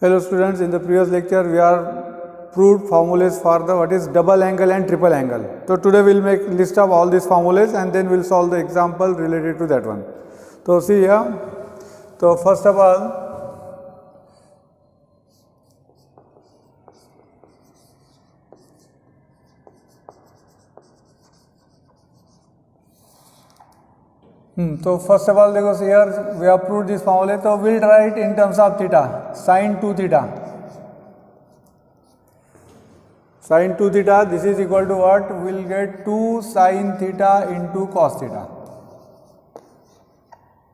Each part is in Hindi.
Hello students, in the previous lecture we are proved formulas for the what is double angle and triple angle. So today we will make list of all these formulas and then we will solve the example related to that one. So see here, so first of all देखो here we have proved this formula, so we will write in terms of theta, sin 2 theta. Sin 2 theta, this is equal to what? We will get 2 sin theta into cos theta.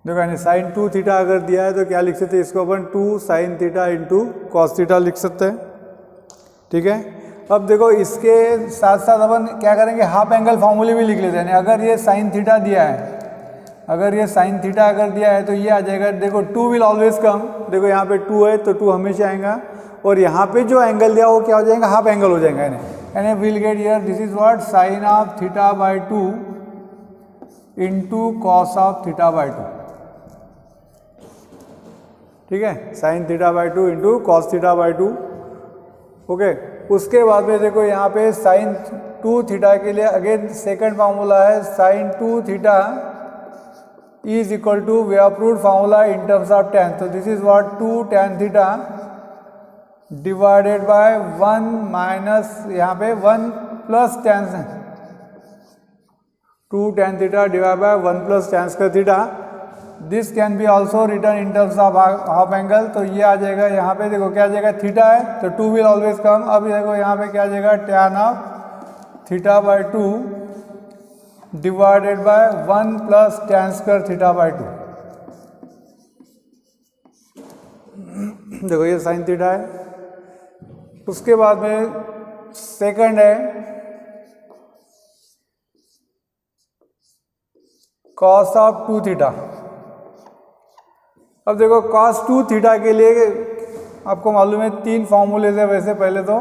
देखो यानी sin 2 थीटा अगर दिया है तो क्या लिख सकते हैं इसको अपन 2 sin थीटा इंटू कॉस थीटा लिख सकते हैं, ठीक है। अब देखो इसके साथ साथ अपन क्या करेंगे, हाफ एंगल फॉर्मूले भी लिख लेते हैं। अगर ये sin थीटा दिया है, अगर ये sin थीटा अगर दिया है तो ये आ जाएगा, देखो 2 विल ऑलवेज कम, देखो यहाँ पे 2 है तो 2 हमेशा आएगा और यहाँ पे जो एंगल दिया वो क्या हो जाएगा, हाफ एंगल हो जाएगा। यानी will get here this is what sin of theta by 2 into cos of theta by 2, ठीक है, sin theta by 2 into cos theta by 2, okay. उसके बाद में देखो यहाँ पे sin 2 थीटा के लिए अगेन सेकंड फार्मूला है sin 2 theta is equal to, we have proved formula in terms of tan, so this is what 2 tan theta divided by 1 minus यहाँ पे 1 plus tan 2 tan theta divided by 1 plus tan square theta. This can be also written in terms of half angle, तो ये आ जाएगा यहाँ पे देखो क्या आ जाएगा, थीटा है तो 2 will always come। अब देखो यहाँ पे क्या आ जाएगा, tan of theta by 2 divided by 1 plus tan square theta by 2। देखो ये sin थीटा है। उसके बाद में सेकंड है cos ऑफ 2 थीटा। अब देखो cos 2 थीटा के लिए आपको मालूम है 3 फॉर्मूले है वैसे, पहले तो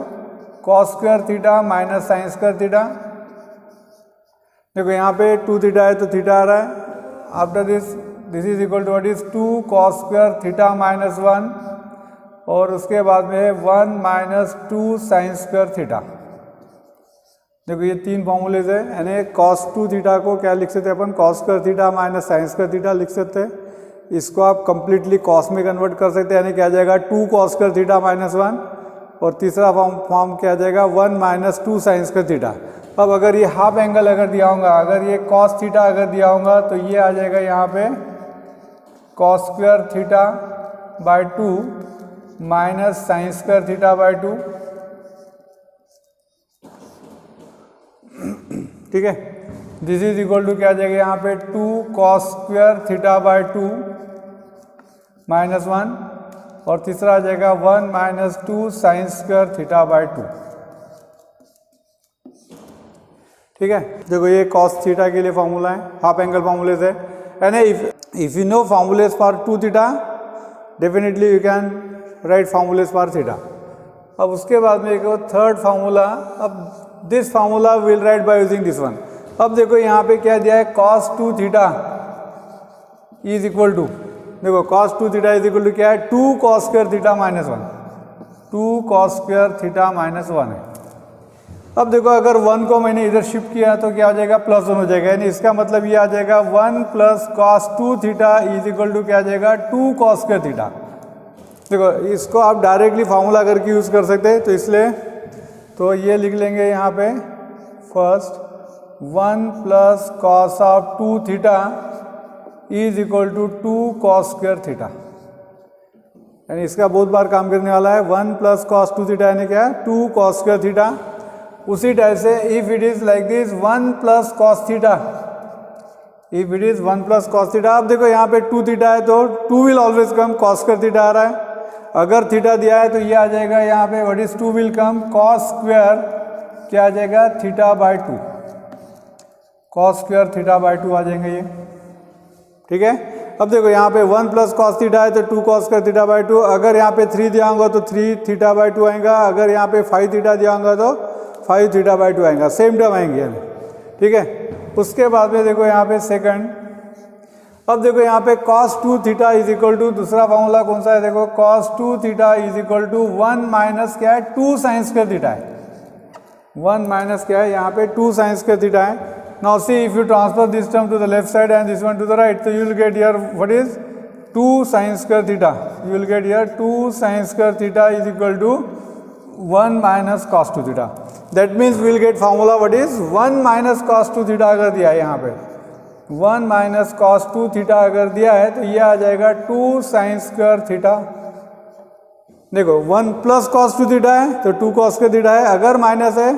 cos square theta minus sine square theta. देखो यहाँ पे 2 थीटा है तो थीटा आ रहा है। After this is equal to what is 2 cos square theta minus 1 और उसके बाद में है 1 माइनस 2 साइन स्क्वायर थीटा। देखो ये 3 फॉर्मूले है, यानी cos 2 थीटा को क्या लिख सकते हैं अपन, cos square theta minus sine square theta लिख सकते हैं। इसको आप कंप्लीटली cos में कन्वर्ट कर सकते हैं, यानी क्या आ जाएगा 2 cos स्क्वायर थीटा माइनस 1 और तीसरा फॉर्म क्या आ जाएगा 1 माइनस 2 साइन स्क्वायर थीटा। अब अगर ये हाफ एंगल अगर दिया होगा, अगर ये cos थीटा अगर दिया होगा तो ये आ जाएगा यहाँ पे cos square theta by 2 minus sine square theta by 2, ठीक है। दिस इज इक्वल टू क्या आ जाएगा यहाँ पे 2 cos square theta by 2 minus 1 और तीसरा आ जाएगा 1 minus 2 sine square theta by 2, ठीक है। देखो ये cos थीटा के लिए फॉर्मूला है, हाफ एंगल फॉर्मूलेज है, यानी if you know formulas for 2 theta definitely you can write formulas for theta. अब उसके बाद में एक थर्ड फार्मूला, अब this formula will write by using this one. अब देखो यहाँ पे क्या दिया है, cos 2 theta is equal to, देखो cos 2 theta is equal to क्या है 2 cos square theta minus 1, 2 cos square theta minus 1 है। अब देखो अगर 1 को मैंने इधर शिफ्ट किया तो क्या हो जाएगा, प्लस 1 हो जाएगा, यानी इसका मतलब ये आ जाएगा 1 plus cos 2 theta is equal to क्या आ जाएगा 2 cos स्क्वायर थीटा। देखो इसको आप डायरेक्टली फार्मूला करके यूज़ कर सकते हैं, तो इसलिए तो ये लिख लेंगे यहाँ पे first 1 plus cos of 2 theta is equal to 2 cos square theta, यानी इसका बहुत बार काम करने वाला है। 1 प्लस cos 2 थीटा यानी क्या है 2 cos स्क्वायर थीटा। उसी टाइप से if it is like this 1 plus cos theta, if it is 1 plus cos theta. अब देखो यहाँ पे 2 थीटा है तो 2 will always come, cos square theta आ रहा है। अगर थीटा दिया है तो ये आ जाएगा यहाँ पे what is 2 will come cos square क्या आ जाएगा theta by 2, cos square theta by 2 आ जाएंगे ये, ठीक है। अब देखो यहाँ पे 1 प्लस cos थीटा है तो 2 cos स्क्वायर थीटा बाय 2। अगर यहाँ पे 3 दिया होगा तो 3 थीटा बाय 2 आएगा। अगर यहाँ पे 5 थीटा दिया होगा तो 5 थीटा बाय 2 आएगा, सेम टर्म आएंगे, ठीक है। उसके बाद में देखो यहाँ पे सेकंड, अब देखो यहाँ पे cos 2 theta is equal to, दूसरा फॉर्मूला कौन सा है, देखो cos 2 theta is equal to 1 minus क्या है 2 साइन स्क्वायर थीटा है, 1 माइनस क्या है यहाँ पे 2 साइन स्क्वायर थीटा है. Now see, if you transfer this term to the left side and this one to the right, so you will get here what is 2 sin square theta. You will get here 2 sin square theta is equal to 1 minus cos 2 theta. That means we will get formula what is 1 minus cos 2 theta अगर दिया है यहाँ पे 1 minus cos 2 theta अगर दिया है तो ये आ जाएगा 2 sin square theta. देखो 1 plus cos 2 theta है तो 2 cos square theta है, अगर माइनस है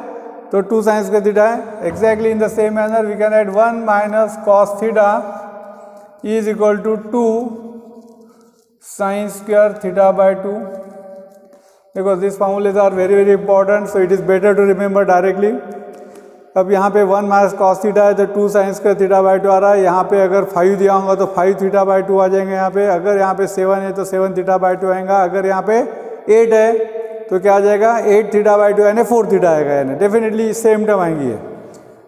तो 2 sin square theta है. Exactly in the same manner we can add 1 minus cos theta is equal to 2 sin square theta by 2. Because these formulas are very important, so it is better to remember directly. अब यहाँ पे 1 minus cos theta है तो 2 sin square theta by 2 आ रहा है. यहाँ पे अगर 5 दिया होगा तो 5 theta by 2 आ जाएंगे यहाँ पे. अगर यहाँ पे 7 है तो 7 theta by 2 आएगा. अगर यहाँ पे 8 है तो क्या आ जाएगा 8 थीटा बाई 2 यानी 4 थीटा आएगा, यानी डेफिनेटली सेम टर्म आएंगी है.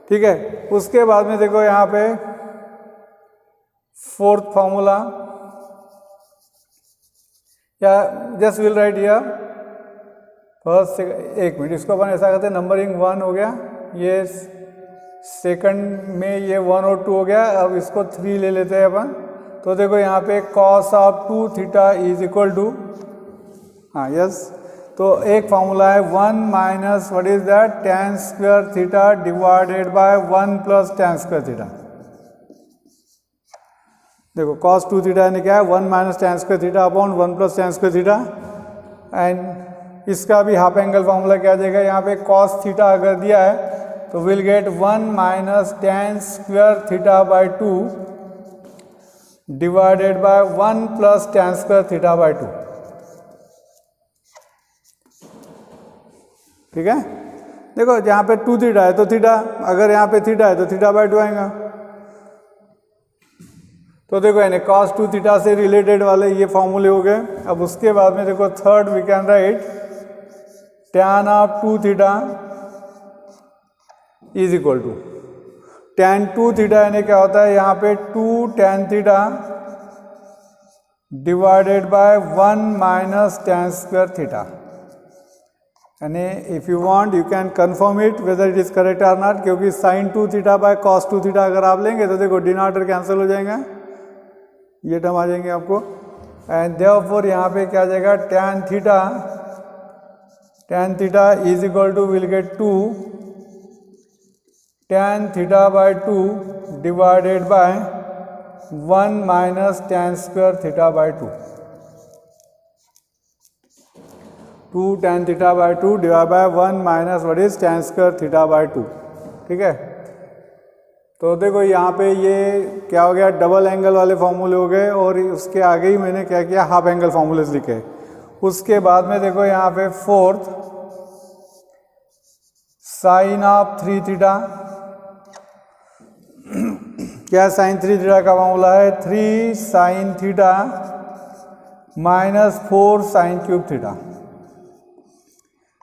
ठीक है, उसके बाद में देखो यहाँ पे फोर्थ फॉर्मूला, या just will write here first, एक मिनट, इसको अपन ऐसा करते हैं, नंबरिंग 1 हो गया, ये सेकंड में ये 1 और 2 हो गया. अब इसको 3 ले लेते हैं अपन. तो देखो यहाँ पे cos of 2 theta is equal to, हाँ यस, तो एक फार्मूला है 1 minus what is that tan square theta divided by 1 plus tan square theta. देखो cos 2 थीटा यानी क्या है 1 minus tan square theta upon 1 plus tan square theta. And इसका भी हाफ एंगल फार्मूला क्या आ जाएगा, यहाँ पे cos थीटा अगर दिया है तो will get 1 minus tan square theta by 2 divided by 1 plus tan square theta by 2. ठीक है, देखो यहाँ पे 2 थीटा है तो थीटा, अगर यहाँ पे थीटा है तो थीटा बाय 2 आएगा. तो देखो यानी cos 2 थीटा से रिलेटेड वाले ये फॉर्मूले हो गए. अब उसके बाद में देखो third we can write tan of 2 theta is equal to tan 2 theta यानी क्या होता है यहाँ पे 2 tan theta divided by 1 minus tan square theta. यानी if you want you can confirm it whether it is correct और नॉट, क्योंकि sin 2 theta by cos 2 theta अगर आप लेंगे तो देखो डिनोमिनेटर कैंसिल हो जाएगा, ये टर्म आ जाएंगे आपको. एंड देयरफॉर यहाँ पे क्या आ जाएगा tan theta is equal to will get 2 tan theta by 2 divided by 1 minus tan square theta by 2. 2 tan theta by 2 divide by 1 minus what is tan square theta by 2. ठीक है, तो देखो यहाँ पे ये क्या हो गया, डबल एंगल वाले फॉर्मूले हो गए, और उसके आगे ही मैंने क्या किया, हाफ एंगल फॉर्मूलेस लिखे. उसके बाद में देखो यहाँ पे फोर्थ साइन ऑफ 3 थीटा, क्या साइन 3 थीटा का फॉर्मूला है 3 sine theta minus 4 sine cube theta.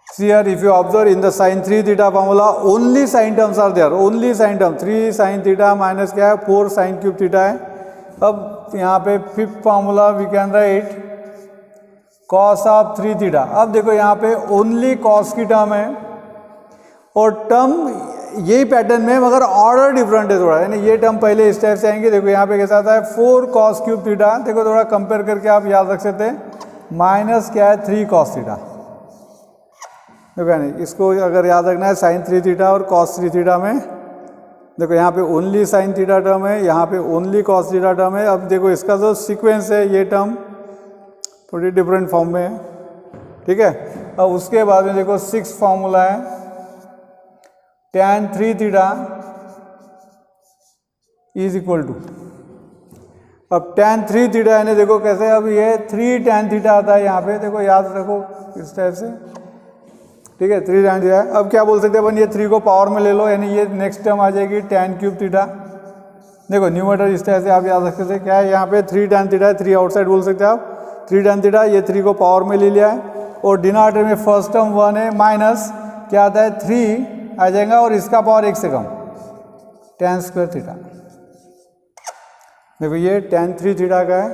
See here, if you observe in the sin 3 theta formula, only sin terms are there, only sin term 3 sin theta minus क्या है 4 sin cube theta है. अब यहाँ पे fifth formula we can write cos of 3 theta. अब देखो यहाँ पे ओनली cos की टर्म है और टर्म यही पैटर्न में मगर ऑर्डर डिफरेंट है थोड़ा, यानी ये टर्म पहले इस टाइप से आएंगे. देखो यहाँ पे कैसा आता है 4 cos क्यूब थीटा, देखो थोड़ा कंपेयर करके आप याद रख सकते हैं, माइनस क्या है 3 cos थीटा. देखो नहीं, इसको अगर याद रखना है साइन 3 थीटा और cos 3 थीटा में, देखो यहाँ पे ओनली साइन थीटा टर्म है, यहाँ पे ओनली cos थीटा टर्म है. अब देखो इसका जो सीक्वेंस है ये टर्म थोड़ी डिफरेंट फॉर्म में है. ठीक है, अब उसके बाद में देखो सिक्स फॉर्मूला है tan 3 theta is equal to, अब tan 3 थीटा यानी देखो कैसे, अब ये 3 tan थीटा आता है यहाँ पे, देखो याद रखो इस टाइप से. ठीक है, 3 tan थीटा. अब क्या बोल सकते हैं अपन, ये 3 को पावर में ले लो, यानी ये नेक्स्ट टर्म आ जाएगी tan क्यूब थीटा. देखो न्यूमरेटर इस तरह से आप याद रख सकते हैं, क्या है यहाँ पे 3 tan थीटा है, 3 आउटसाइड बोल सकते हैं आप, 3 tan थीटा, ये 3 को पावर में ले लिया है, और डिनोमिनेटर में फर्स्ट टर्म 1 है, माइनस क्या आता है 3 आ जाएगा, और इसका पावर 1 से कम tan स्क्वायर थीटा. देखो ये tan 3 थीटा का है।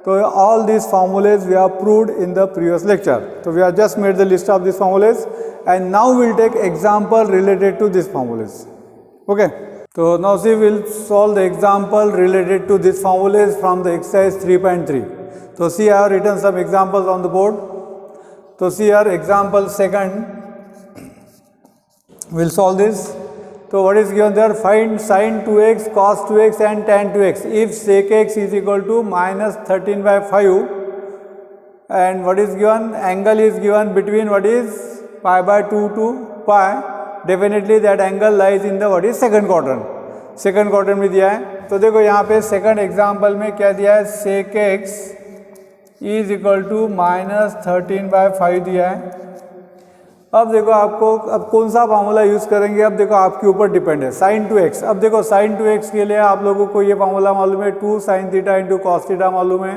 तो all this formulas we are proved in the previous lecture. तो we are just made the list of this formulas and now will take example related to this formulas. Okay, तो now see will solve the example related to this formulas from the exercise 3.3। तो see I have written some examples on the board. तो see are example second will solve this. So what is given there? Find sin 2x, cos 2x and tan 2x if sec x is equal to minus 13/5 and what is given? Angle is given between what is pi by 2 to pi. Definitely that angle lies in the what is second quadrant. Second quadrant में दिया है। तो देखो यहाँ पे सेकंड एग्जाम्पल में क्या दिया है? sec x is equal to minus 13/5 दिया है। अब देखो आपको अब कौन सा फार्मूला यूज़ करेंगे, अब देखो आपके ऊपर डिपेंड है। sin 2x, अब देखो sin 2x के लिए आप लोगों को ये फार्मूला मालूम है 2 sin थीटा इंटू कॉस थीटा मालूम है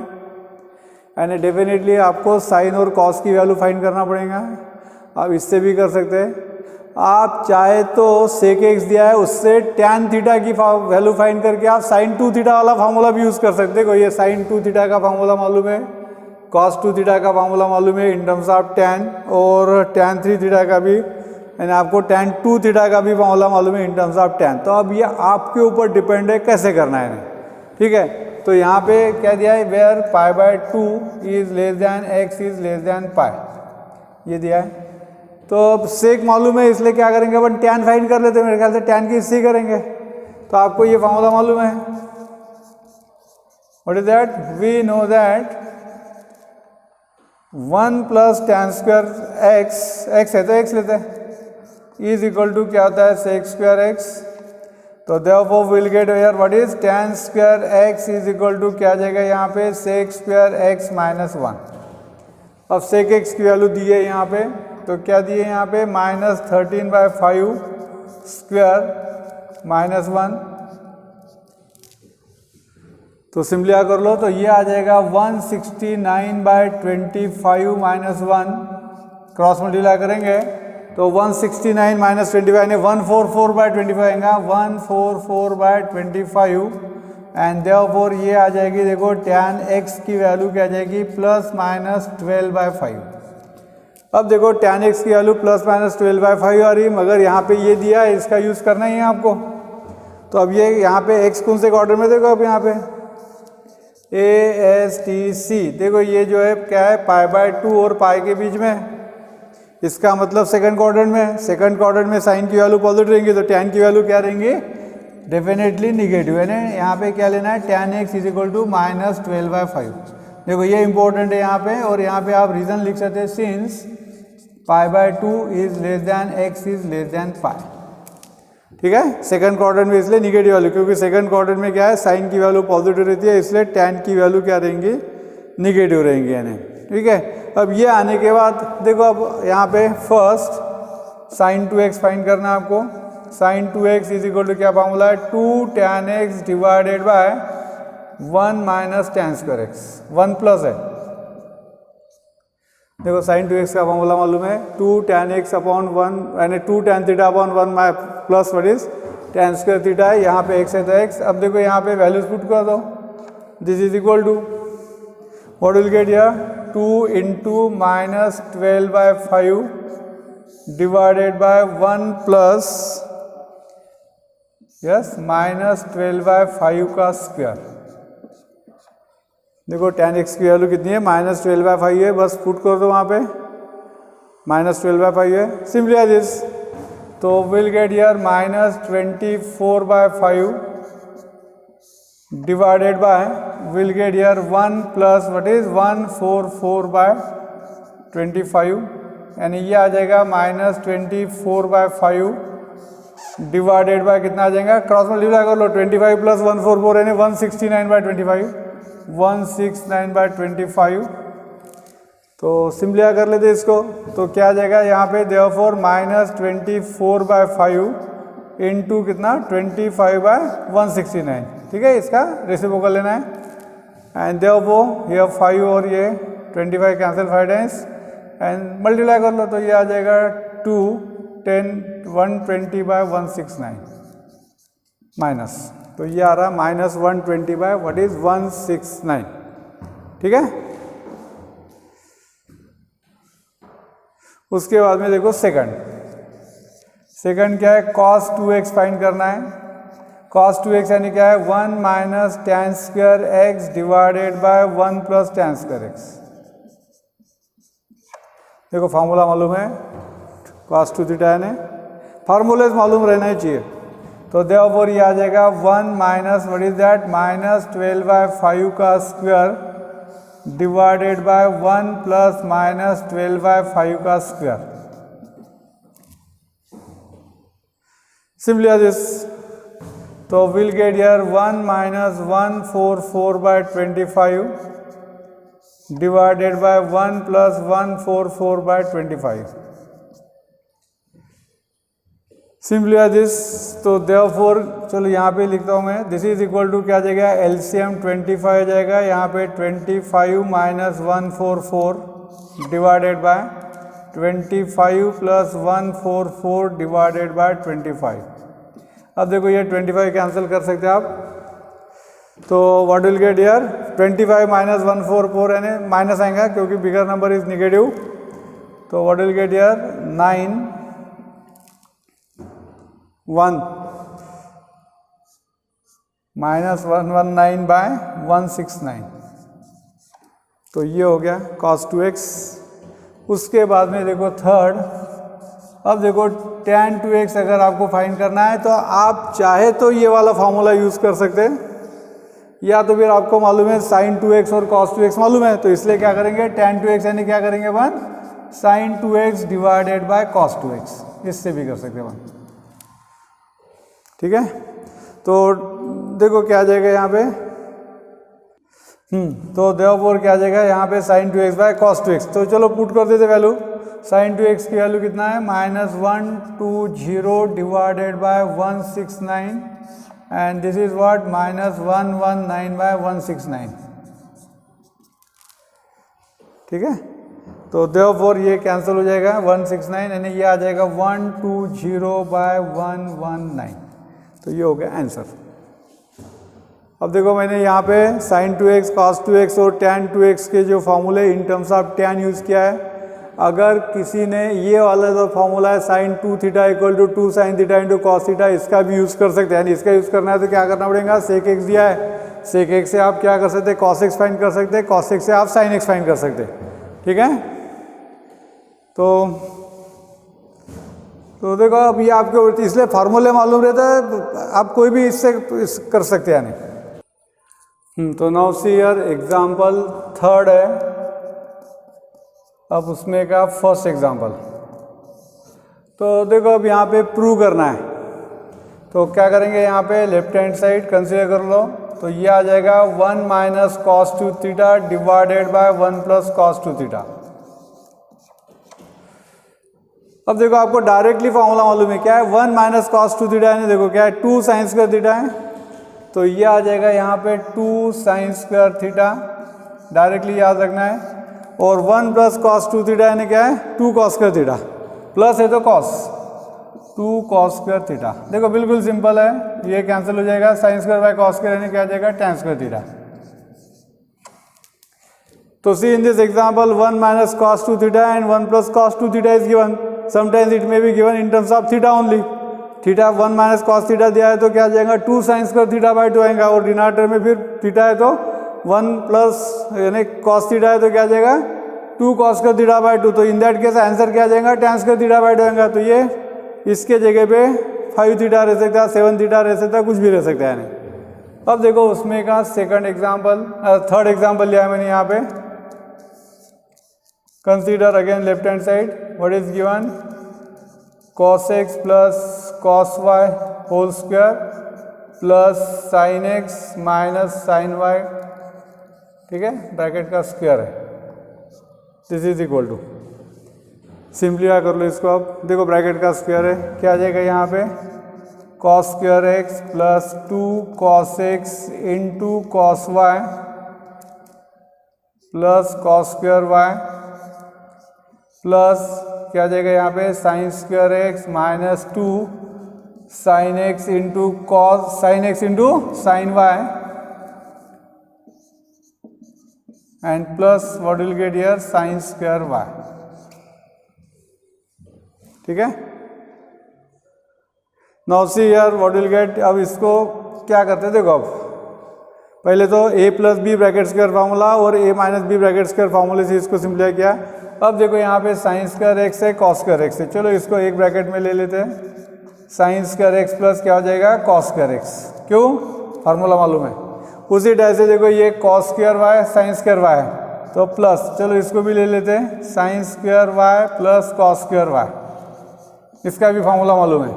एंड डेफिनेटली आपको sin और cos की वैल्यू फाइंड करना पड़ेगा। आप इससे भी कर सकते हैं, आप चाहे तो sec x दिया है उससे tan थीटा की वैल्यू फाइंड करके आप sin 2 थीटा वाला फार्मूला भी यूज़ कर सकते हैं। ये sin 2 थीटा का फार्मूला मालूम है, cos 2 थीटा का फार्मूला मालूम है इन टर्म्स ऑफ tan, और tan 3 थीटा का भी यानी आपको tan 2 थीटा का भी फार्मूला मालूम है इन टर्म्स ऑफ tan। तो अब ये आपके ऊपर डिपेंड है कैसे करना है, ठीक है। तो यहाँ पे क्या दिया है? Where pi by 2 is less than x is less than pi, ये दिया है। तो अब सेक मालूम है इसलिए क्या करेंगे अपन tan फाइंड कर लेते हैं, मेरे ख्याल से tan की इससे करेंगे। तो आपको ये फार्मूला मालूम है, what is that? We know that 1 plus tan square x है तो x लेते हैं इज इक्वल टू क्या होता है? sec square x। तो therefore will get here what is tan square x is equal to क्या आ जाएगा यहाँ पे? sec square x minus 1। अब sec x की वैल्यू दी है यहाँ पे, तो क्या दिए यहाँ पे? Minus 13/5 square minus 1। तो सिंपली कर लो तो ये आ जाएगा 169/25 माइनस 1, क्रॉस मल्टीप्लाई करेंगे तो 169 माइनस 25 यानी 144/25 आएगा, 144/25 एंड देयरफॉर ये आ जाएगी देखो tan x की वैल्यू क्या आ जाएगी? Plus minus 12/5। अब देखो tan x की वैल्यू प्लस माइनस 12/5 आ रही है, मगर यहाँ पे ये दिया है इसका यूज़ करना ही है आपको। तो अब ये यहाँ पे x कौन से क्वार्टर में देखो, अब यहाँ पे ASTC देखो ये जो है क्या है? पाई बाय 2 और पाई के बीच में, इसका मतलब सेकंड क्वाड्रेंट में। सेकंड क्वाड्रेंट में साइन की वैल्यू पॉजिटिव रहेंगी तो tan की वैल्यू क्या रहेंगी? डेफिनेटली निगेटिव है ना। यहाँ पे क्या लेना है? tan x is equal to minus 12/5। देखो ये इंपॉर्टेंट है यहाँ पे, और यहाँ पे आप रीजन लिख सकते हैं since pi by 2 is less than x is less than pi, ठीक है। सेकंड क्वाड्रेंट में इसलिए निगेटिव वैल्यू, क्योंकि सेकंड क्वाड्रेंट में क्या है? साइन की वैल्यू पॉजिटिव रहती है, इसलिए tan की वैल्यू क्या रहेंगी? निगेटिव रहेंगी यानी, ठीक है। अब ये आने के बाद देखो अब यहाँ पे फर्स्ट sin 2x फाइंड करना है आपको। sin 2x is equal to क्या फार्मूला है? 2 tan x divided by 1 minus tan square x, 1 plus है। देखो sin 2x का फॉर्मूला मालूम है 2 tan x अपॉन 1 यानी 2 tan theta upon 1 plus what is tan square theta है, यहाँ पे x है तो x। अब देखो यहाँ पे वैल्यूज पुट कर दो, this is equal to what will get here? 2 into minus 12/5 divided by 1 plus yes minus 12/5 का स्क्वायर। देखो tan x की वैल्यू कितनी है? माइनस 12/5 है, बस पुट कर दो वहाँ पे, माइनस 12/5 है, सिंपली एज दिस। तो will get here minus 24/5 divided by will get here 1 plus what is 144/25 यानी ये आ जाएगा माइनस 24/5 डिवाइडेड बाय कितना आ जाएगा? क्रॉस मल्टीप्लाई कर लो, 25 प्लस 144 यानी 169/25, 169/25। तो सिंपली कर लेते इसको, तो क्या आ जाएगा यहाँ पे? देयरफॉर माइनस 24/5 इंटू कितना? 25/169, ठीक है। इसका रेसिप्रोकल लेना है एंड देयरफॉर ये 5 और ये 25 कैंसिल 5 टाइम्स एंड मल्टीप्लाई कर लो तो ये आ जाएगा 120/169 माइनस तो ये आ रहा -120 बाय व्हाट इज 169, ठीक है। उसके बाद में देखो सेकंड क्या है, cos 2x फाइंड करना है। cos 2x यानी क्या है 1 minus tan square x divided by 1 plus tan square x। देखो फार्मूला मालूम है cos 2 थीटा है, फार्मूले मालूम रहना ही चाहिए। तो देयरफॉर ये आ जाएगा 1 माइनस व्हाट इज दैट -12/5 का स्क्वायर डिवाइडेड बाय 1 प्लस -12/5 का स्क्वायर। सिंपली दिस, तो will get here 1 minus 144/25 divided by 1 plus 144/25। Simply this, तो देयरफॉर चलो यहाँ पे लिखता हूँ मैं, दिस इज इक्वल टू क्या आ जाएगा, एलसीएम 25 आ जाएगा, यहाँ पे 25 minus 144 divided by 25 plus 144 divided by 25। अब देखो ये 25 कैंसिल कर सकते हैं आप, तो what will get here 25 minus 144 यानी माइनस आएगा क्योंकि बिगर नंबर इज निगेटिव, तो what will get here 9 1 minus 119 by 169, तो ये हो गया cos 2x। उसके बाद में देखो थर्ड, अब देखो tan 2x अगर आपको फाइंड करना है तो आप चाहे तो ये वाला फॉर्मूला यूज़ कर सकते हैं, या तो फिर आपको मालूम है sin 2x और cos 2x मालूम है, तो इसलिए क्या करेंगे tan 2x यानी क्या करेंगे 1 sin 2x divided by cos 2x, इससे भी कर सकते हैं 1, ठीक है। तो देखो क्या आ जाएगा यहाँ पे, तो देयरफॉर क्या आ जाएगा यहाँ पे sin 2x bye cos 2x। तो चलो पुट कर देते वैल्यू, sin 2x की वैल्यू कितना है -120 divided by 169 and this is what -119 by 169, ठीक है। तो देयरफॉर ये कैंसिल हो जाएगा 169 यानी ये आ जाएगा 120 बाय 119, तो ये हो गया आंसर। अब देखो मैंने यहाँ पे sin 2x cos 2x और tan 2x के जो फॉर्मूले इन टर्म्स ऑफ tan यूज़ किया है। अगर किसी ने ये वाला जो फॉर्मूला है sin 2 थीटा इक्वल टू 2 sin थीटा इंटू कॉस थीटा, इसका भी यूज़ कर सकते हैं। यानी इसका यूज़ करना है तो क्या करना पड़ेगा, sec x दिया है, sec x से आप क्या कर सकते हैं cos x फाइंड कर सकते हैं, cos x से आप sin x फाइंड कर सकते हैं, ठीक है। तो देखो अब ये आपके इसलिए फार्मूले मालूम रहता है, आप कोई भी इससे कर सकते हैं यानी। तो now see here example third है, अब उसमें का फर्स्ट एग्जांपल। तो देखो अब यहाँ पे प्रूव करना है, तो क्या करेंगे यहाँ पे लेफ्ट हैंड साइड कंसीडर कर लो, तो ये आ जाएगा 1 minus cos 2 theta divided by 1 plus cos 2 theta. अब देखो आपको डायरेक्टली फॉर्मूला मालूम है क्या है, 1 माइनस cos 2 थीटा है, देखो क्या है 2 साइन स्क्वायर थीटा है, तो ये आ जाएगा यहाँ पे 2 साइन स्क्वायर थीटा, डायरेक्टली याद रखना है। और 1 प्लस cos 2 थीटा यानी क्या है 2 cos स्क्वायर थीटा, प्लस है तो cos 2 cos स्क्वायर थीटा। देखो बिल्कुल सिंपल है, ये कैंसिल हो जाएगा, sine square by cos square यानी क्या आ जाएगा tan स्क्वायर थीटा। तो see in this example 1 minus cos 2 theta and 1 plus cos 2 theta is given, sometimes it may be given in terms of theta only. Theta 1 minus cos theta दिया है तो क्या आ जाएगा 2 साइन स्क्वायर थीटा बाय 2 आएगा, और डिनोमिनेटर में फिर थीटा है तो 1 प्लस यानी cos थीटा है तो क्या आ जाएगा 2 cos स्क्वायर थीटा बाय 2, तो इन दैट केस आंसर क्या आ जाएगा tan स्क्वायर थीटा बाय 2 आएगा। तो ये इसके जगह पे 5 थीटा रह सकता है, 7 थीटा रह सकता है, कुछ भी रह सकता है नहीं। अब देखो उसमें का सेकंड एग्जांपल, थर्ड एग्जांपल लिया है मैंने यहाँ पे। Consider again left hand side, what is given cos x plus cos y whole square plus sin x minus sin y, ठीक है, ब्रैकेट का स्क्वायर है, this is equal to, simplify कर लो इसको। अब देखो ब्रैकेट का स्क्वायर है, क्या आ जाएगा यहाँ पे cos square x plus 2 cos x into cos y plus cos square y plus क्या आ जाएगा यहाँ पे sine square x minus 2 sine x into cos sine x into sine y and plus what will get here sine square y. ठीक है, now see here what will get. अब इसको क्या करते हैं, देखो अब पहले तो a plus b bracket square formula और a minus b bracket square फार्मूले से इसको सिंप्लीफाई किया। अब देखो यहाँ पे साइन स्क्वायर एक्स है, कॉस स्क्वायर एक्स है, चलो इसको एक ब्रैकेट में ले लेते हैं। साइन स्क्वायर एक्स प्लस क्या हो जाएगा कॉस स्क्वायर एक्स, क्यों फार्मूला मालूम है। उसी टाइप से देखो ये cos square y sine square y है तो प्लस, चलो इसको भी ले लेते हैं sine square y plus cos square y, इसका भी फार्मूला मालूम है।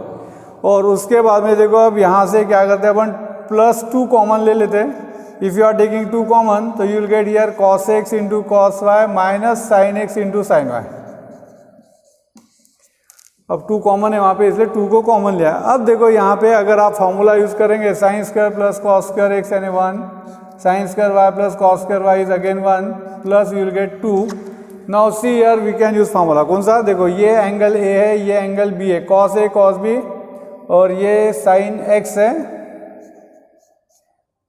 और उसके बाद में देखो अब यहाँ से क्या करते हैं अपन प्लस 2 कॉमन ले लेते हैं। If you are taking 2 common तो you will get here cos x into cos y minus sine x into sine y. अब 2 कॉमन है वहाँ पे इसलिए 2 को कॉमन लिया। अब देखो यहाँ पे अगर आप फार्मूला यूज करेंगे sine square plus cos square x यानी 1, sine square y plus cos square y is again 1 plus you will get 2। Now see here we can use formula, कौन सा, देखो ये एंगल ए है, ये एंगल बी है, कॉस ए कॉस बी, और ये साइन एक्स है,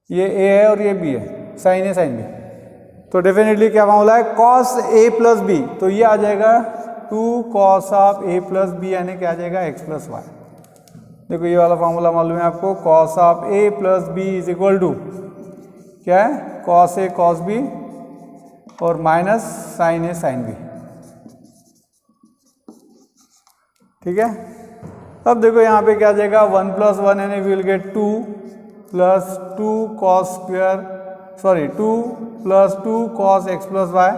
ये ए है और ये बी है, साइन ए साइन बी। तो डेफिनेटली क्या फार्मूला है कॉस ए प्लस बी, तो ये आ जाएगा 2 cos of A plus B यानी क्या आ जाएगा एक्स प्लस वाई। देखो ये वाला फार्मूला मालूम है आपको, cos of A plus B is equal to क्या है कॉस ए कॉस बी और minus sine A sine B. ठीक है, अब देखो यहाँ पे क्या आ जाएगा 1 प्लस 1 यानी we will get 2 plus 2 cos square 2 plus 2 cos x plus y.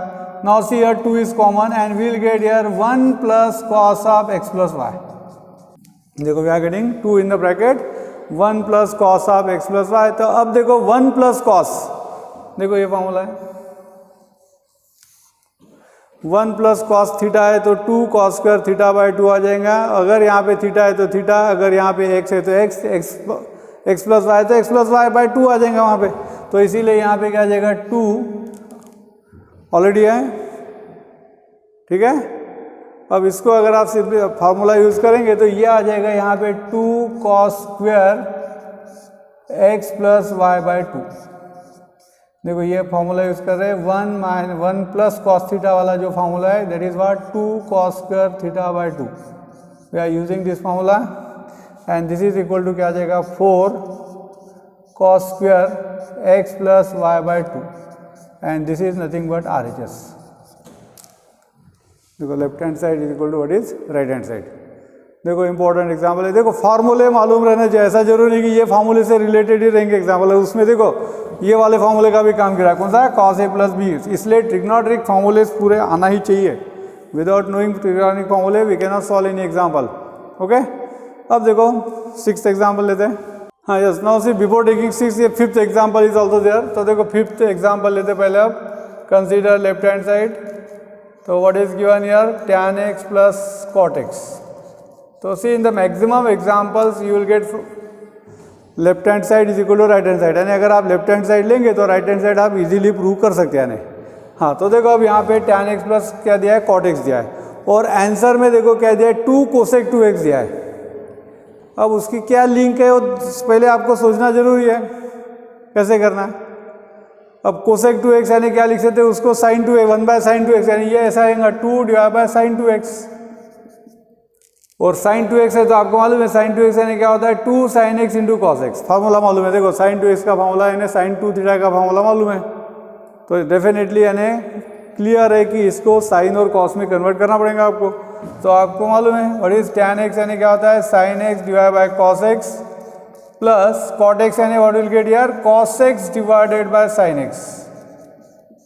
Now see here 2 is common and we will get here 1 plus cos of x plus y. देखो we are getting 2 in the bracket 1 plus cos of x plus y. तो अब देखो 1 प्लस कॉस, देखो ये फॉर्मूला है 1 प्लस कॉस थीटा है तो 2 कॉस स्क्वायर थीटा बाई 2 आ जाएगा। अगर यहाँ पे थीटा है तो थीटा, अगर यहाँ पे एक्स है तो एक्स प्लस वाई तो एक्स प्लस वाई बाई 2 आ जाएगा वहाँ पे। तो इसीलिए यहाँ पे क्या आ जाएगा 2 ऑलरेडी है। ठीक है, अब इसको अगर आप सिर्फ फार्मूला यूज करेंगे तो ये आ जाएगा यहाँ पे 2 cos square x plus y by 2। देखो ये फार्मूला यूज कर रहे हैं 1 प्लस कॉस थीटा वाला जो फार्मूला है that is what 2 cos square theta by 2। We are using this formula and this is equal to क्या आ जाएगा 4 cos square x plus y by 2 and this is nothing but RHS। देखो left hand side is equal to what is right hand side. देखो इंपॉर्टेंट एग्जाम्पल है, देखो फार्मूले मालूम रहना चाहिए, ऐसा जरूरी नहीं कि ये फार्मूले से रिलेटेड ही रहेंगे एग्जाम्पल है। उसमें देखो ये वाले फार्मूले का भी काम किया, कौन सा है कॉस ए प्लस बी। इसलिए ट्रिग्नोमेट्रिक फार्मूले पूरे आना ही चाहिए। विदाउट नोइंग ट्रिग्नोमेट्रिक फार्मूले we can not solve any example. Okay, अब देखो 6th एग्जाम्पल लेते हैं। हाँ yes, now see before taking 6 ये 5th example is also there. तो देखो 5th एग्जाम्पल लेते पहले। अब कंसीडर लेफ्ट हैंड साइड, तो what is given here tan x plus cot x। तो see in the maximum examples you will get left hand side is equal to right hand side, यानी अगर आप लेफ्ट हैंड साइड लेंगे तो राइट हैंड साइड आप इजीली प्रूव कर सकते हैं। हाँ तो देखो अब यहाँ पे tan x प्लस क्या दिया है cot x दिया है, और आंसर में देखो क्या दिया है 2 cosec 2x दिया है। अब उसकी क्या लिंक है वो पहले आपको सोचना जरूरी है, कैसे करना है। अब cosec 2x यानी क्या लिख सकते हैं उसको sin 2x 1 bye sin 2x, यानी ये ऐसा आएगा 2 डिवाइड बाय sin 2x, और sin 2x है तो आपको मालूम है sin 2x यानी क्या होता है 2 sin x into cos x। Formula मालूम है, देखो sin 2x का फार्मूला यानी sin 2 थीटा का फार्मूला मालूम है। तो डेफिनेटली यानी क्लियर है कि इसको sin और cos में कन्वर्ट करना पड़ेगा आपको। तो आपको मालूम है व्हाट इज tan x यानी क्या होता है sin x divide by cos x plus cot x यानी what will get here cos x divided by sin x।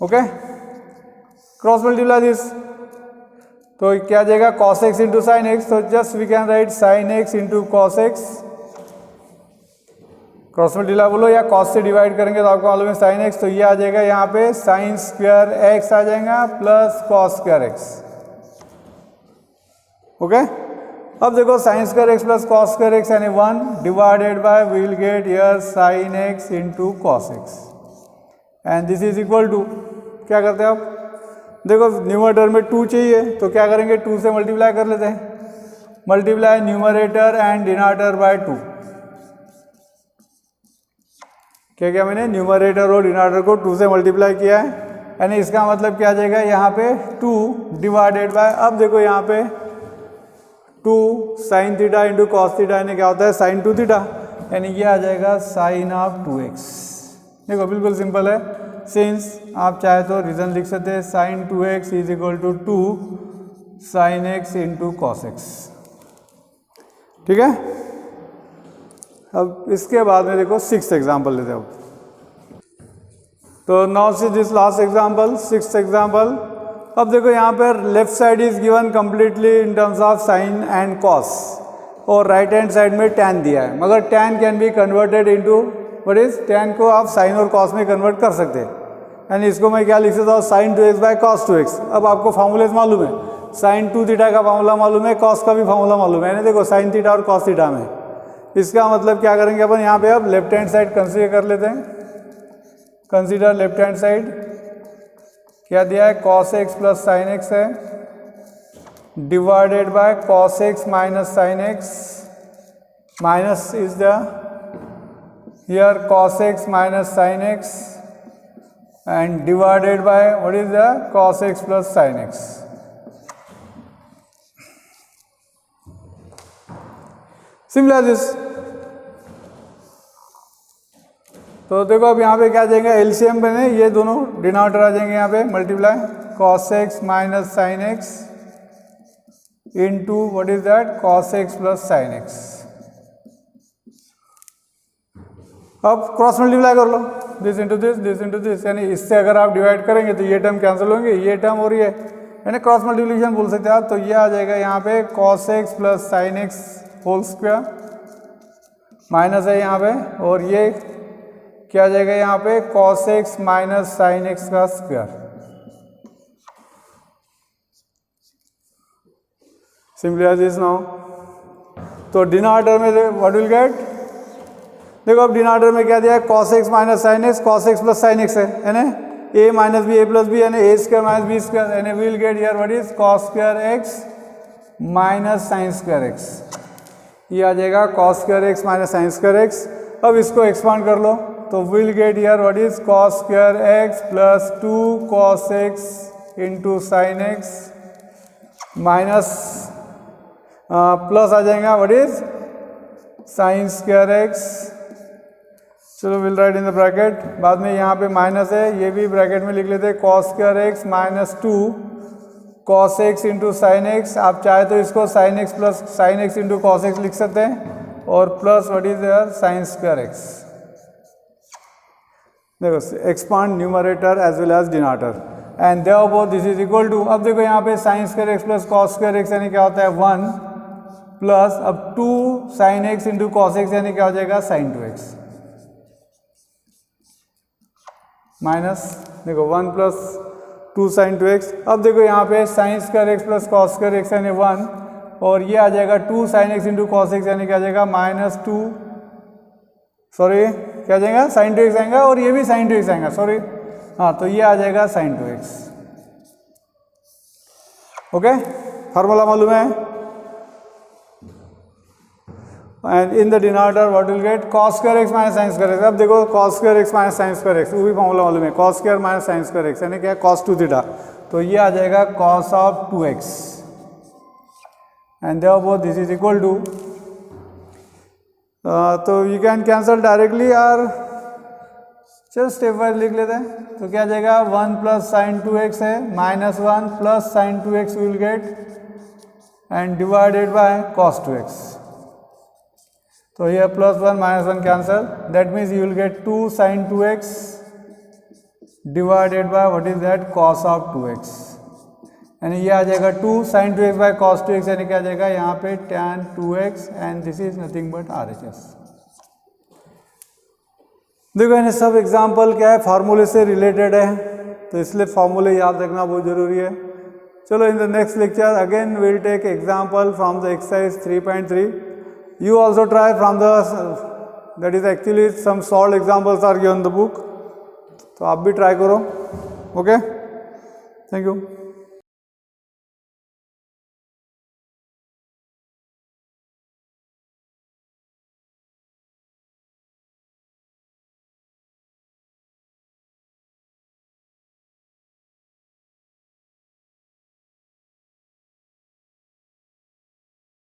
Okay, cross multiply this, तो क्या जाएगा cos x into sine x. तो just we can write sin x into cos x, cross multiply बोलो या cos से डिवाइड करेंगे तो आपको मालूम है sin x, तो ये आ जाएगा यहाँ पे sin स्क्वायर x आ जाएगा plus cos square x। Okay, अब देखो sin square x plus cos square x यानी 1 divided by we will get here sin x into cos x and this is equal to क्या करते हैं आप, देखो न्यूमरेटर में 2 चाहिए तो क्या करेंगे 2 से मल्टीप्लाई कर लेते हैं, multiply numerator and denominator by 2। क्या क्या मैंने न्यूमरेटर और डिनोमिनेटर को 2 से मल्टीप्लाई किया है, यानी इसका मतलब क्या आ जाएगा यहाँ पे 2 डिवाइडेड बाय, अब देखो यहाँ पे 2 sine theta into cos theta, यानी क्या होता है साइन 2 थीटा, यानी ये आ जाएगा साइन ऑफ 2x। देखो बिल्कुल सिंपल है, सिंस आप चाहे तो रीजन लिख सकते हैं sine 2x is equal to 2 sine x into cos x। ठीक है, अब इसके बाद में देखो 6th एग्जाम्पल लेते हैं। अब तो now see this last example, 6th example. अब देखो यहाँ पर left side is given completely in terms of sine and cos, और राइट हैंड साइड में टैन दिया है, मगर tan can be converted into what is, tan को आप साइन और कॉस में कन्वर्ट कर सकते हैं, यानी इसको मैं क्या लिख सकता हूँ sign 2x by cos 2x। अब आपको फॉर्मूलेज मालूम है, साइन 2 थीटा का फॉर्मूला मालूम है, कॉस का भी फॉर्मूला मालूम है, यानी देखो साइन थीटा और कॉस थीटा में। इसका मतलब क्या करेंगे अपन यहाँ पे, अब लेफ्ट हैंड साइड कंसीडर कर लेते हैं। कंसीडर लेफ्ट हैंड साइड, क्या दिया है cos x plus sine x है, divided by cos x minus sine x, minus is the here cos x minus sin x and divided by what is the cos x plus sin x. Similar this. तो देखो अब यहाँ पे क्या जाएगा, एलसीएम बने, ये दोनों डिनोमिनेटर आ जाएंगे यहाँ पे, multiply cos x minus sine x into what is that cos x plus sine x। अब क्रॉस मल्टीप्लाई कर लो, दिस इंटू दिस, यानी इससे अगर आप डिवाइड करेंगे तो ये टर्म कैंसिल होंगे, ये टर्म और ये, यानी क्रॉस मल्टीप्लिकेशन बोल सकते हैं आप। तो ये आ जाएगा यहाँ पे cos x plus sine x whole square, minus है यहाँ पे, और ये क्या आ जाएगा यहाँ पे cos x minus sine x का square. Simply as this now. तो डिनोमिनेटर में व्हाट विल गेट, देखो अब डिनोमिनेटर में क्या दिया है cos x minus sine x, cos x plus sine x है, यानी a minus b a plus B, यानी a square minus b square, यानी we will get here what is cos square x minus sine square x। ये आ जाएगा cos square x minus sine square x। अब इसको एक्सपांड कर लो तो we will get here what is cos square x plus 2 cos x into sine x minus plus आ जाएगा what is sine square x। चलो will write in the bracket, बाद में यहाँ पे माइनस है, ये भी ब्रैकेट में लिख लेते हैं cos square x minus 2 cos x into sine x। आप चाहे तो इसको sine x plus sine x into cos x लिख सकते हैं, और plus what is there sine square x। देखो expand numerator as well as denominator and therefore this is equal to, अब देखो यहाँ पे sine square x plus cos square x यानी क्या होता है 1 प्लस अब 2 sine x into cos x यानी क्या हो जाएगा साइन 2x, माइनस देखो 1 प्लस 2 साइन 2x। अब देखो यहाँ पे sine square x plus cos square x यानी 1, और ये आ जाएगा 2 sine x into cos x यानी क्या आ जाएगा माइनस 2, सॉरी क्या आ जाएगा साइन 2x आएगा, और ये भी साइन 2x आएगा, सॉरी हाँ, तो ये आ जाएगा साइन 2x। ओके, फार्मूला मालूम है। And in the denominator what will gate cos square x minus sine square x। अब देखो cos square x minus sine square x, वो भी फॉर्मूला मालूम है, cos square minus sine square x यानी क्या cos 2 थीटा, तो ये आ जाएगा cos of 2x and therefore this is equal to, तो यू कैन कैंसल डायरेक्टली, और चलो स्टेप वाइज लिख लेते हैं। तो क्या आ जाएगा 1 प्लस साइन 2x है, minus 1 plus sine 2x will get and divided by cos 2x। तो ये plus 1 minus 1 cancel, that means you will get 2 sine 2x divided by what is that cos of 2x, यानी ये आ जाएगा 2 sine 2x bye cos 2x, यानी क्या आ जाएगा यहाँ पे tan 2x and this is nothing but RHS। देखो यानी सब एग्जाम्पल क्या है फार्मूले से रिलेटेड है, तो इसलिए फार्मूले याद रखना बहुत जरूरी है। चलो in the next lecture again will take example from the exercise 3.3। You also try from the, that is actually some solved examples are given in the book, तो आप भी ट्राई करो। Okay, thank you.